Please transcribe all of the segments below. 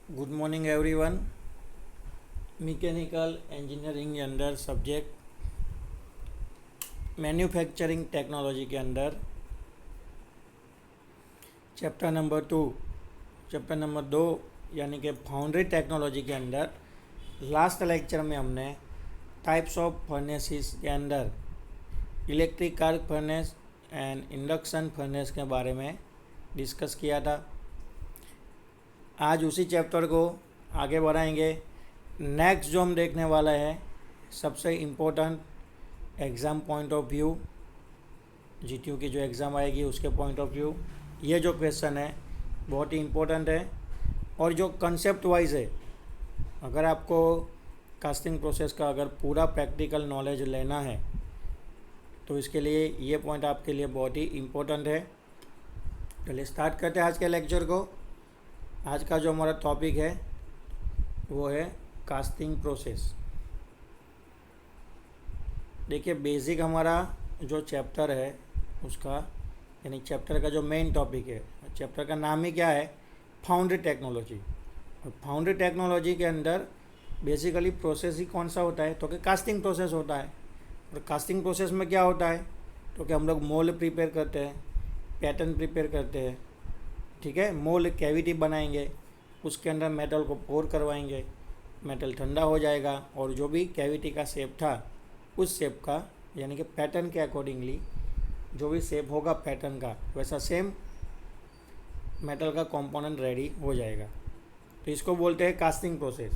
Good morning everyone. Mechanical engineering के अंदर subject manufacturing technology के अंदर चैप्टर नंबर 2 चैप्टर नंबर 2 यानी कि फाउंड्री टेक्नोलॉजी के अंदर लास्ट लेक्चर में हमने टाइप्स ऑफ फर्नेसेस के अंदर electric arc furnace and induction furnace के बारे में डिस्कस किया था। आज उसी चैप्टर को आगे बढ़ाएंगे। नेक्स्ट जो हम देखने वाला है सबसे important exam point of view, GTU की जो एग्ज़ाम आएगी उसके पॉइंट ऑफ व्यू, ये जो क्वेश्चन है बहुत ही इम्पोर्टेंट है और जो कंसेप्ट वाइज है, अगर आपको कास्टिंग प्रोसेस का अगर पूरा प्रैक्टिकल नॉलेज लेना है तो इसके लिए ये पॉइंट आपके लिए बहुत ही इम्पोर्टेंट है। चलिए स्टार्ट करते हैं आज के लेक्चर को। आज का जो हमारा टॉपिक है वो है कास्टिंग प्रोसेस। देखिए बेसिक हमारा जो चैप्टर है उसका यानी चैप्टर का जो मेन टॉपिक है, चैप्टर का नाम ही क्या है, फाउंड्री टेक्नोलॉजी। और फाउंड्री टेक्नोलॉजी के अंदर बेसिकली प्रोसेस ही कौन सा होता है तो कि कास्टिंग प्रोसेस होता है। और कास्टिंग प्रोसेस में क्या होता है तो कि हम लोग मोल्ड प्रिपेयर करते हैं, पैटर्न प्रिपेयर करते हैं, ठीक है। मोल्ड कैविटी बनाएंगे, उसके अंदर मेटल को पोर करवाएंगे, मेटल ठंडा हो जाएगा और जो भी कैविटी का शेप था उस शेप का यानी कि पैटर्न के अकॉर्डिंगली जो भी शेप होगा पैटर्न का वैसा सेम मेटल का कंपोनेंट रेडी हो जाएगा। तो इसको बोलते हैं कास्टिंग प्रोसेस।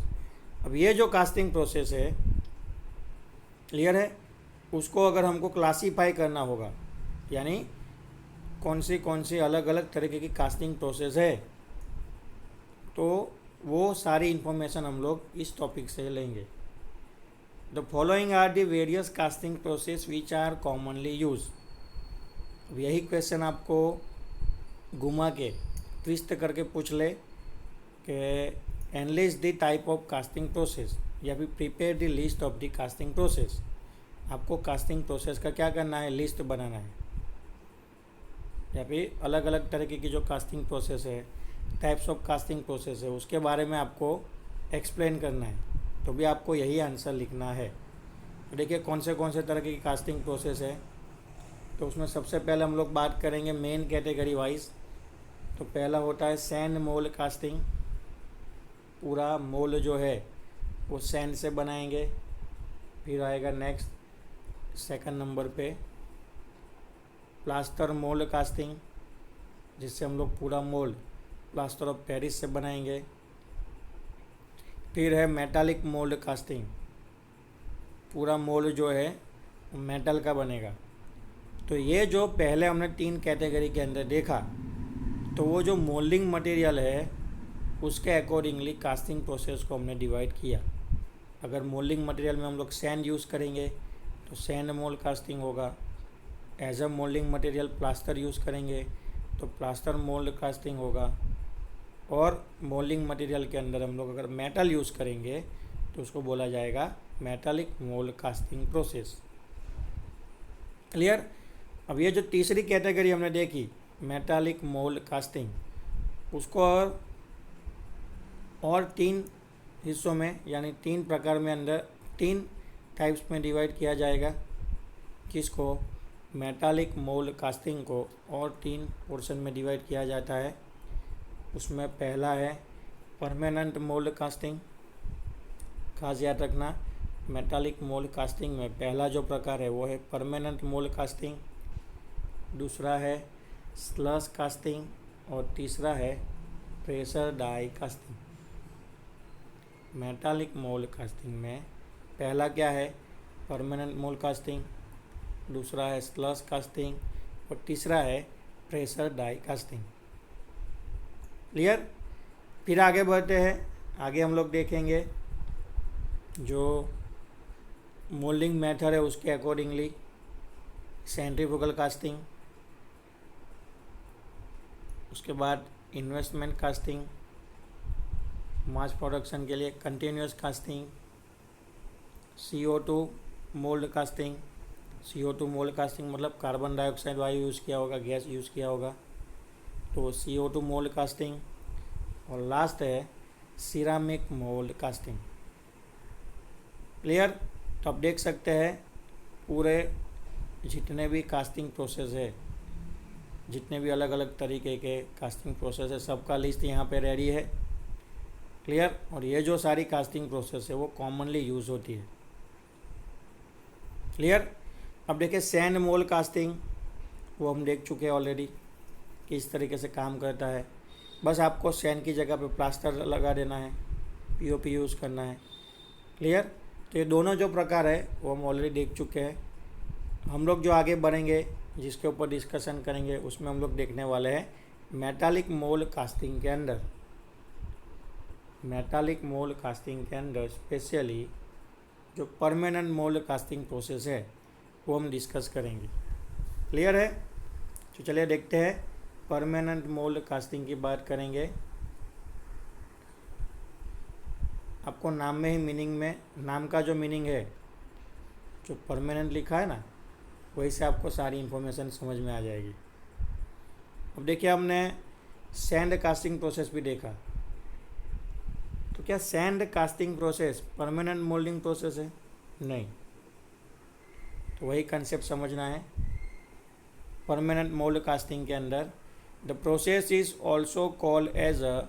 अब ये जो कास्टिंग प्रोसेस है, क्लियर है, उसको अगर हमको क्लासीफाई करना होगा यानी कौन सी अलग अलग तरीके की कास्टिंग प्रोसेस है तो वो सारी इन्फॉर्मेशन हम लोग इस टॉपिक से लेंगे। The following are the various casting process which are commonly use. अब यही क्वेश्चन आपको घुमा के ट्विस्ट करके पूछ ले कि analyse the type of casting process या फिर prepare the list of the casting process. आपको कास्टिंग प्रोसेस का क्या करना है, लिस्ट बनाना है या फिर अलग अलग तरीके की जो कास्टिंग प्रोसेस है, टाइप्स ऑफ कास्टिंग प्रोसेस है, उसके बारे में आपको एक्सप्लेन करना है। तो भी आपको यही आंसर लिखना है। तो देखिए कौन से तरह की कास्टिंग प्रोसेस है। तो उसमें सबसे पहले हम लोग बात करेंगे मेन कैटेगरी वाइज। तो पहला होता है सैंड मोल्ड कास्टिंग। पूरा मोल्ड जो है वो सैंड से बनाएंगे। फिर आएगा नेक्स्ट सेकंड नंबर पे प्लास्टर मोल्ड कास्टिंग, जिससे हम लोग पूरा मोल्ड प्लास्टर ऑफ पेरिस से बनाएंगे। फिर है मेटालिक मोल्ड कास्टिंग। पूरा मोल्ड जो है मेटल का बनेगा। तो ये जो पहले हमने 3 कैटेगरी के अंदर देखा तो वो जो मोल्डिंग मटेरियल है उसके अकॉर्डिंगली कास्टिंग प्रोसेस को हमने डिवाइड किया। अगर मोल्डिंग मटेरियल में हम लोग सैंड यूज़ करेंगे तो सैंड मोल्ड कास्टिंग होगा। As a moulding material plaster use करेंगे तो प्लास्टर मोल्ड कास्टिंग होगा। और मोल्डिंग मटेरियल के अंदर हम लोग अगर मेटल यूज़ करेंगे तो उसको बोला जाएगा metallic mould casting process. Clear. अब ये जो तीसरी कैटेगरी हमने देखी मेटालिक मोल्ड कास्टिंग, उसको और 3 हिस्सों में यानी 3 प्रकार में अंदर 3 टाइप्स में डिवाइड किया जाएगा। किसको, मेटालिक मोल्ड कास्टिंग को और 3 पोर्शन में डिवाइड किया जाता है। उसमें पहला है परमानेंट मोल्ड कास्टिंग। खास याद रखना मेटालिक मोल्ड कास्टिंग में पहला जो प्रकार है वो है परमानेंट मोल्ड कास्टिंग, दूसरा है स्लश कास्टिंग और तीसरा है pressure die casting. Metallic mould casting में पहला क्या है, परमानेंट मोल्ड कास्टिंग, दूसरा है स्लश कास्टिंग और तीसरा है प्रेशर डाई कास्टिंग। क्लियर। फिर आगे बढ़ते हैं। आगे हम लोग देखेंगे जो मोल्डिंग मेथड है उसके अकॉर्डिंगली सेंट्रीफ्यूगल कास्टिंग, उसके बाद इन्वेस्टमेंट कास्टिंग, मास प्रोडक्शन के लिए continuous casting, CO2 mould casting. CO2 mould casting मतलब कार्बन डाइऑक्साइड वायु यूज़ किया होगा, गैस यूज़ किया होगा, तो CO2 मोल्ड कास्टिंग। और लास्ट है सिरामिक मोल्ड कास्टिंग। क्लियर? तो आप देख सकते हैं पूरे जितने भी कास्टिंग प्रोसेस है, जितने भी अलग अलग तरीके के कास्टिंग प्रोसेस है, सबका लिस्ट यहाँ पे रेडी है। क्लियर? और ये जो सारी कास्टिंग प्रोसेस है वो कॉमनली यूज़ होती है। क्लियर? अब देखिए सैंड मोल्ड कास्टिंग, वो हम देख चुके हैं ऑलरेडी किस तरीके से काम करता है। बस आपको सैंड की जगह पे प्लास्टर लगा देना है, पीओपी यूज़ करना है। क्लियर? तो ये दोनों जो प्रकार है वो हम ऑलरेडी देख चुके हैं। हम लोग जो आगे बढ़ेंगे, जिसके ऊपर डिस्कशन करेंगे, उसमें हम लोग देखने वाले हैं मेटालिक मोल्ड कास्टिंग के अंदर। मेटालिक मोल्ड कास्टिंग के अंदर स्पेशली जो परमानेंट मोल्ड कास्टिंग प्रोसेस है वो हम डिस्कस करेंगे। क्लियर है? तो चलिए देखते हैं परमानेंट मोल्ड कास्टिंग की बात करेंगे। आपको नाम में ही मीनिंग में, नाम का जो मीनिंग है, जो परमानेंट लिखा है ना, वही से आपको सारी इन्फॉर्मेशन समझ में आ जाएगी। अब देखिए हमने सैंड कास्टिंग प्रोसेस भी देखा, तो क्या sand casting process permanent moulding process है? नहीं। तो वही कंसेप्ट समझना है। परमानेंट मोल्ड कास्टिंग के अंदर the process is also called as a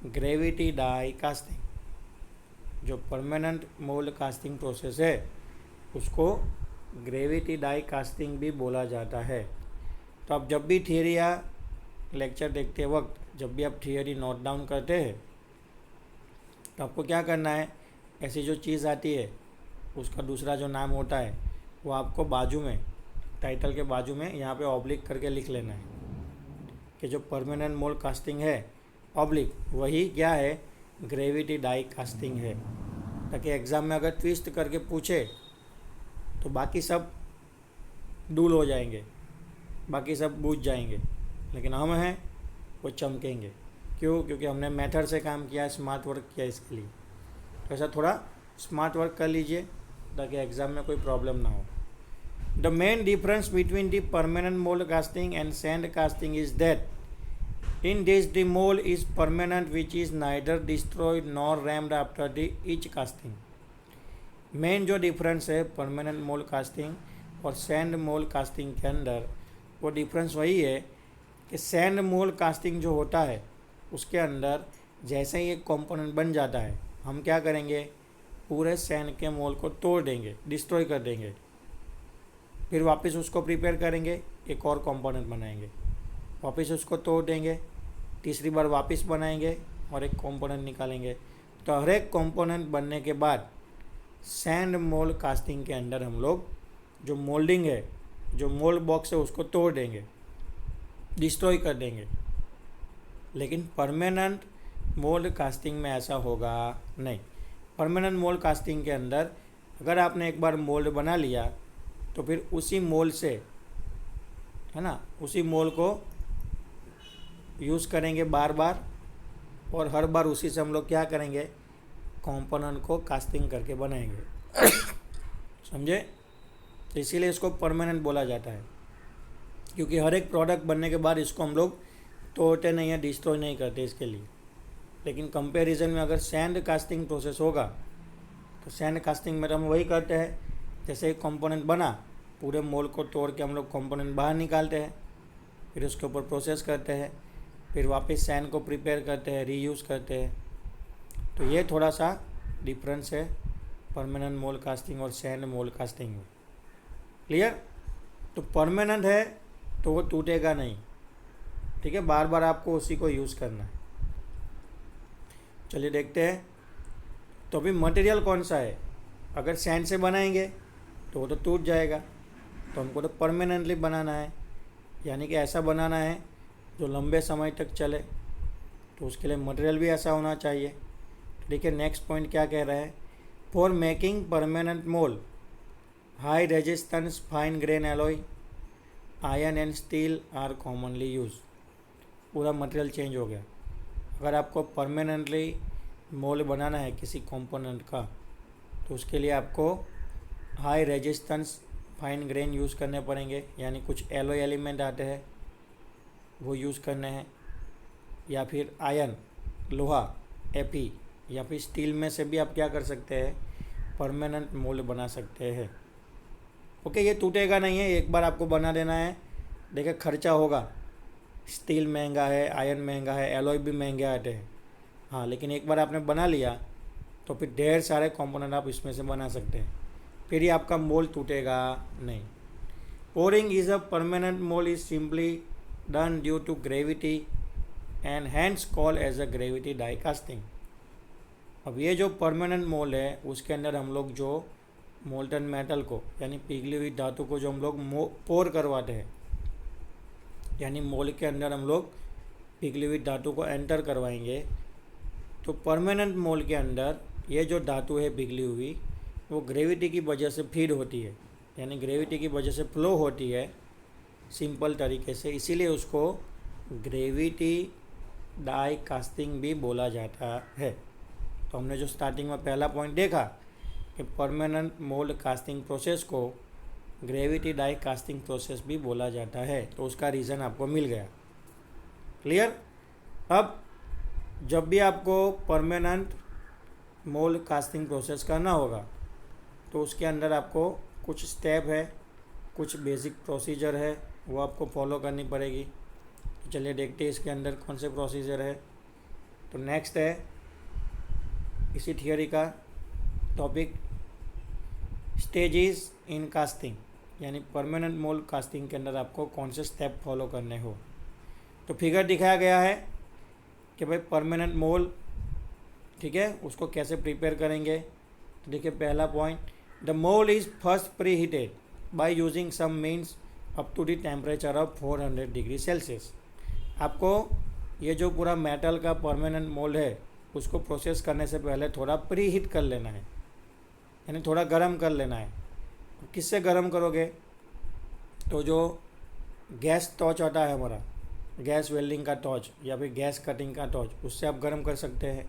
gravity die casting. जो परमानेंट मोल्ड कास्टिंग प्रोसेस है उसको ग्रेविटी डाई कास्टिंग भी बोला जाता है। तो आप जब भी थियरी या लेक्चर देखते वक्त, जब भी आप थियरी नोट डाउन करते हैं, तो आपको क्या करना है, ऐसी जो चीज़ आती है उसका दूसरा जो नाम होता है वो आपको बाजू में, टाइटल के बाजू में यहाँ पे ऑब्लिक करके लिख लेना है कि जो परमानेंट मोल्ड कास्टिंग है ऑब्लिक वही क्या है, ग्रेविटी डाई कास्टिंग है, ताकि एग्ज़ाम में अगर ट्विस्ट करके पूछे तो बाकी सब डूल हो जाएंगे, बाकी सब बूझ जाएंगे, लेकिन हम हैं वो चमकेंगे। क्यों? क्योंकि हमने मेथड से काम किया है, स्मार्ट वर्क किया इसके लिए। तो ऐसा थोड़ा स्मार्ट वर्क कर लीजिए ताकि एग्ज़ाम में कोई प्रॉब्लम ना हो। The main difference between the permanent mould casting and sand casting is that in this the mould is permanent which is neither destroyed nor rumped after the each casting. Main जो difference है permanent mould casting और sand mould casting के अंदर, वो difference वही है कि sand mould casting जो होता है उसके अंदर जैसे ही एक कंपोनेंट बन जाता है, हम क्या करेंगे, पूरे सैंड के मोल्ड को तोड़ देंगे, डिस्ट्रॉय कर देंगे, फिर वापस उसको प्रिपेयर करेंगे, एक और कंपोनेंट बनाएंगे, वापस उसको तोड़ देंगे, तीसरी बार वापस बनाएंगे और एक कंपोनेंट निकालेंगे। तो हर एक कंपोनेंट बनने के बाद सैंड मोल्ड कास्टिंग के अंदर हम लोग जो मोल्डिंग है, जो मोल्ड बॉक्स है, उसको तोड़ देंगे, डिस्ट्रॉय कर देंगे। लेकिन परमानेंट मोल्ड कास्टिंग में ऐसा होगा नहीं। परमानेंट मोल्ड कास्टिंग के अंदर अगर आपने एक बार मोल्ड बना लिया तो फिर उसी मोल्ड से, है ना, उसी मोल्ड को यूज़ करेंगे बार बार, और हर बार उसी से हम लोग क्या करेंगे, कंपोनेंट को कास्टिंग करके बनाएंगे। समझे? तो इसीलिए इसको परमानेंट बोला जाता है, क्योंकि हर एक प्रोडक्ट बनने के बाद इसको हम लोग तोड़ते नहीं है, डिस्ट्रॉय नहीं करते इसके लिए। लेकिन कंपैरिजन में अगर सैंड कास्टिंग प्रोसेस होगा तो सैंड कास्टिंग में हम वही करते हैं, जैसे एक कंपोनेंट बना, पूरे मोल्ड को तोड़ के हम लोग कंपोनेंट बाहर निकालते हैं, फिर उसके ऊपर प्रोसेस करते हैं, फिर वापस सैंड को प्रिपेयर करते हैं, रीयूज़ करते हैं। तो ये थोड़ा सा डिफरेंस है परमानेंट मोल्ड कास्टिंग और सैंड मोल्ड कास्टिंग में। क्लियर? तो परमानेंट है तो वो टूटेगा नहीं, ठीक है, बार बार आपको उसी को यूज़ करना है। चलिए देखते हैं। तो अभी मटेरियल कौन सा है, अगर सैंड से बनाएंगे तो वो तो टूट जाएगा, तो हमको तो परमानेंटली बनाना है, यानी कि ऐसा बनाना है जो लंबे समय तक चले, तो उसके लिए मटेरियल भी ऐसा होना चाहिए। तो देखिए नेक्स्ट पॉइंट क्या कह रहा है, for making permanent mould high resistance fine grain alloy iron and steel are commonly use. पूरा मटेरियल चेंज हो गया। अगर आपको परमानेंटली मोल्ड बनाना है किसी कंपोनेंट का, तो उसके लिए आपको high resistance fine grain use करने पड़ेंगे, यानी कुछ एलॉय एलिमेंट आते हैं वो यूज़ करने हैं, या फिर आयरन, लोहा, Fe या फिर स्टील में से भी आप क्या कर सकते हैं, परमानेंट मोल्ड बना सकते हैं। ओके, ये टूटेगा नहीं है, एक बार आपको बना देना है। देखिए खर्चा होगा, स्टील महंगा है, आयरन महंगा है, एलॉय भी महंगे आते हैं। हाँ, लेकिन एक बार आपने बना लिया तो फिर ढेर सारे कंपोनेंट आप इसमें से बना सकते हैं, फिर ही आपका मोल्ड टूटेगा नहीं। Pouring is a permanent mould is simply done due to gravity and hence call as a gravity die casting. अब ये जो परमानेंट मोल्ड है उसके अंदर हम लोग जो मोल्टन मेटल को यानी पिघली हुई धातु को जो हम लोग पोर करवाते हैं, यानी मोल्ड के अंदर हम लोग पिघली हुई धातु को एंटर करवाएंगे, तो परमानेंट मोल्ड के अंदर ये जो धातु है पिघली हुई वो ग्रेविटी की वजह से फीड होती है, यानी ग्रेविटी की वजह से फ्लो होती है सिंपल तरीके से, इसीलिए उसको ग्रेविटी डाई कास्टिंग भी बोला जाता है। तो हमने जो स्टार्टिंग में पहला पॉइंट देखा कि परमानेंट मोल्ड कास्टिंग प्रोसेस को ग्रेविटी डाई कास्टिंग प्रोसेस भी बोला जाता है, तो उसका रीज़न आपको मिल गया। क्लियर। अब जब भी आपको परमानेंट मोल्ड कास्टिंग प्रोसेस करना होगा तो उसके अंदर आपको कुछ स्टेप है, कुछ बेसिक प्रोसीजर है, वो आपको फॉलो करनी पड़ेगी। तो चलिए देखते हैं इसके अंदर कौन से प्रोसीजर है। तो नेक्स्ट है इसी थियोरी का टॉपिक स्टेजेस इन कास्टिंग, यानी परमानेंट मोल्ड कास्टिंग के अंदर आपको कौन से स्टेप फॉलो करने हो। तो फिगर दिखाया गया है कि भाई परमानेंट मोल्ड, ठीक है, उसको कैसे प्रिपेयर करेंगे। तो देखिए पहला point, the mould is first preheated by using some means up to the temperature of 400 degree Celsius. आपको ये जो पूरा मेटल का परमानेंट मोल्ड है उसको प्रोसेस करने से पहले थोड़ा प्री हीट कर लेना है, यानी थोड़ा गर्म कर लेना है। किससे गर्म करोगे, तो जो गैस टॉर्च आता है हमारा, गैस वेल्डिंग का टॉर्च या फिर गैस कटिंग का टॉर्च, उससे आप गर्म कर सकते हैं,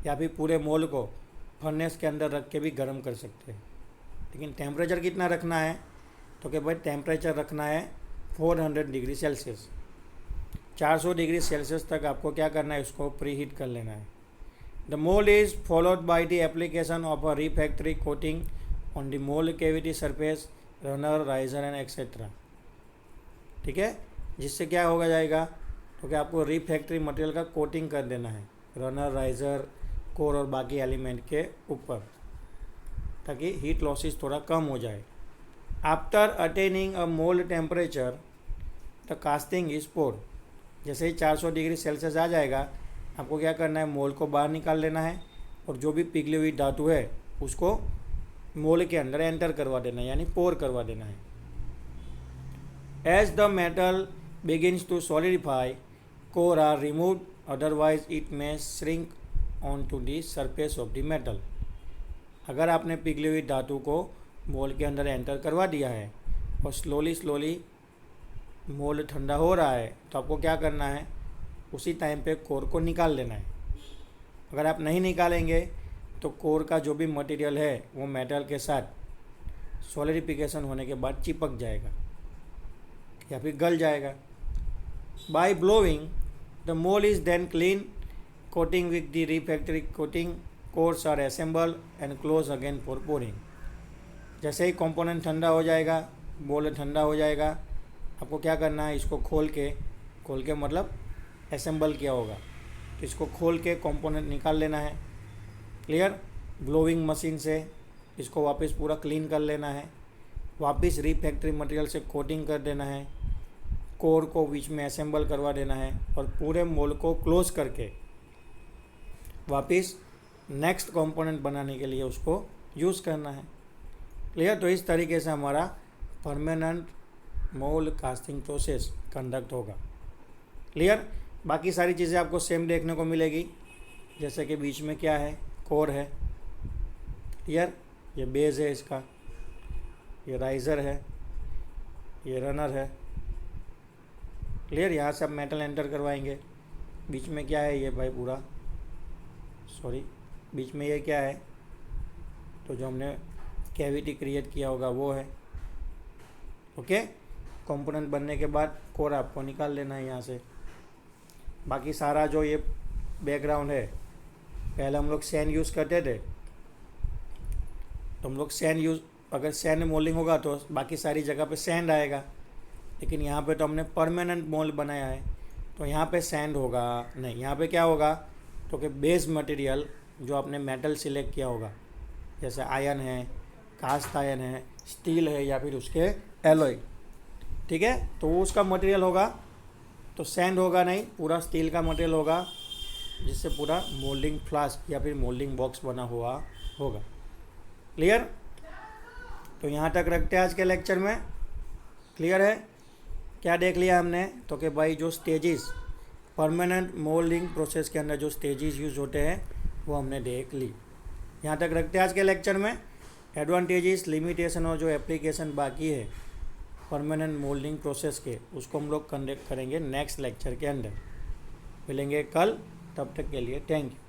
या फिर पूरे मोल्ड को फर्नेस के अंदर रख के भी गर्म कर सकते हैं। लेकिन टेम्परेचर कितना रखना है, तो कि भाई टेम्परेचर रखना है 400 डिग्री सेल्सियस, 400 डिग्री सेल्सियस तक आपको क्या करना है, उसको प्री हीट कर लेना है। The mould is followed by the application of a refractory coating on the mould cavity surface, runner, riser and etcetera. ठीक है, जिससे क्या होगा जाएगा, तो कि आपको रिफैक्ट्री मटेरियल का कोटिंग कर देना है रनर, राइजर, कोर और बाकी एलिमेंट के ऊपर, ताकि हीट लॉसेस थोड़ा कम हो जाए। After attaining a mould temperature the casting is poured. जैसे ही 400 डिग्री सेल्सियस आ जाएगा, आपको क्या करना है, मोल्ड को बाहर निकाल लेना है और जो भी पिघली हुई धातु है उसको मोल्ड के अंदर एंटर करवा देना है, यानी पोर करवा देना है। As the metal begins to solidify, core are removed, otherwise it may shrink on to the surface of the metal. अगर आपने पिघली हुई धातु को मोल्ड के अंदर एंटर करवा दिया है और स्लोली मोल्ड ठंडा हो रहा है, तो आपको क्या करना है, उसी टाइम पे कोर को निकाल लेना है। अगर आप नहीं निकालेंगे तो कोर का जो भी मटेरियल है वो मेटल के साथ सॉलिडिफिकेशन होने के बाद चिपक जाएगा या फिर गल जाएगा। By blowing the mould is then clean, coating with the refractory coating, cores are assemble and close again for pouring. जैसे ही कंपोनेंट ठंडा हो जाएगा, मोल्ड ठंडा हो जाएगा, आपको क्या करना है, इसको खोल के मतलब असेंबल किया होगा, तो इसको खोल के कंपोनेंट निकाल लेना है। क्लियर। ब्लोइंग मशीन से इसको वापस पूरा क्लीन कर लेना है, वापस रिफैक्ट्री मटेरियल से कोटिंग कर देना है, कोर को बीच में असेंबल करवा देना है और पूरे मोल्ड को क्लोज करके वापस नेक्स्ट कंपोनेंट बनाने के लिए उसको यूज़ करना है। क्लियर। तो इस तरीके से हमारा permanent mould casting process conduct होगा। क्लियर। बाकी सारी चीज़ें आपको सेम देखने को मिलेगी, जैसे कि बीच में क्या है, कोर है। क्लियर। ये बेस है इसका, ये राइज़र है, ये रनर है। क्लियर। यहाँ से आप मेटल एंटर करवाएंगे। बीच में क्या है, ये भाई पूरा बीच में ये क्या है, तो जो हमने कैविटी क्रिएट किया होगा वो है। ओके। कंपोनेंट बनने के बाद कोर आपको निकाल लेना है यहाँ से। बाकी सारा जो ये बैकग्राउंड है पहले हम लोग सैंड यूज़ करते थे, तो हम लोग सैंड यूज़, अगर सैंड मोल्डिंग होगा तो बाकी सारी जगह पे सैंड आएगा, लेकिन यहाँ पे तो हमने परमानेंट मोल्ड बनाया है, तो यहाँ पे सैंड होगा नहीं। यहाँ पे क्या होगा, तो कि बेस मटेरियल जो आपने मेटल सिलेक्ट किया होगा, जैसे आयरन है, कास्ट आयरन है, स्टील है, या फिर उसके एलॉय, ठीक है, तो वो उसका मटेरियल होगा, तो सैंड होगा नहीं, पूरा स्टील का मटेरियल होगा, जिससे पूरा मोल्डिंग फ्लास्क या फिर मोल्डिंग बॉक्स बना हुआ होगा। क्लियर? तो यहाँ तक रखते हैं आज के लेक्चर में। क्लियर है? क्या देख लिया हमने, तो कि भाई जो स्टेजेस परमानेंट मोल्डिंग प्रोसेस के अंदर जो स्टेजेस यूज होते हैं वो हमने देख ली। यहाँ तक रखते हैं आज के लेक्चर में। एडवांटेजेस, लिमिटेशन और जो एप्लीकेशन बाकी है परमानेंट मोल्डिंग प्रोसेस के, उसको हम लोग कंडक्ट करेंगे नेक्स्ट लेक्चर के अंदर। मिलेंगे कल, तब तक के लिए थैंक यू।